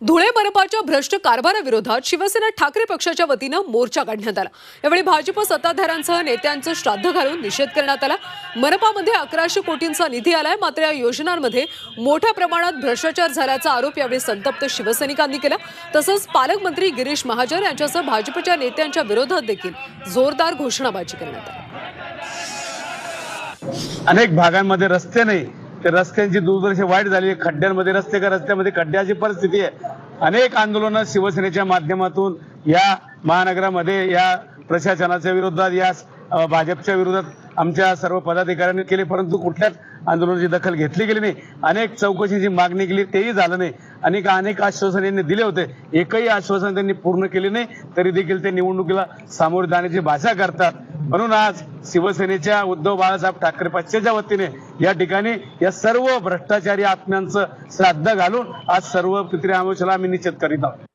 धुळे मनपाच्या भ्रष्ट कारभाराविरोधात शिवसेना ठाकरे पक्षाच्या वतीनं मोर्चा काढण्यात आला। यावेळी भाजप सत्ताधाऱ्यांसह नेत्यांचं श्राद्ध घालून निषेध करण्यात आला। मनपामध्ये 1100 कोटींचा निधी आलाय, मात्र या योजनांमध्ये मोठ्या प्रमाणात भ्रष्टाचार झाल्याचा आरोप यावेळी संतप्त शिवसैनिकांनी केला। तसंच पालकमंत्री गिरीश महाजन यांच्यासह भाजपच्या नेत्यांच्या विरोधात देखील जोरदार घोषणाबाजी करण्यात आली। अनेक भागांमध्ये रस्ते नाही, ते रस्त्यांची दुर्दशा वाईट झाली। खड्ड्यांमध्ये रस्ते का रस्त्यामध्ये खड्ड्याची परिस्थिती आहे। अनेक आंदोलनं शिवसेनेच्या माध्यमातून या महानगरामध्ये या प्रशासनाच्या विरोधात, या भाजपच्या विरोधात आमच्या सर्व पदाधिकाऱ्यांनी केले, परंतु कुठल्याच आंदोलनाची दखल घेतली गेली नाही। अनेक चौकशीची मागणी केली, तेही झालं नाही। अनेक आश्वासन यांनी दिले होते, एकही आश्वासन त्यांनी पूर्ण केले नाही, तरी देखील ते निवडणुकीला सामोरे जाण्याची भाषा करतात। म्हणून आज शिवसेनेच्या उद्धव बाळासाहेब ठाकरे पक्षाच्या वतीने या ठिकाणी या सर्व भ्रष्टाचारी आत्म्यांचं श्राद्ध घालून आज सर्व पितृ अमावस्येला आम्ही निषेध करीत आहोत।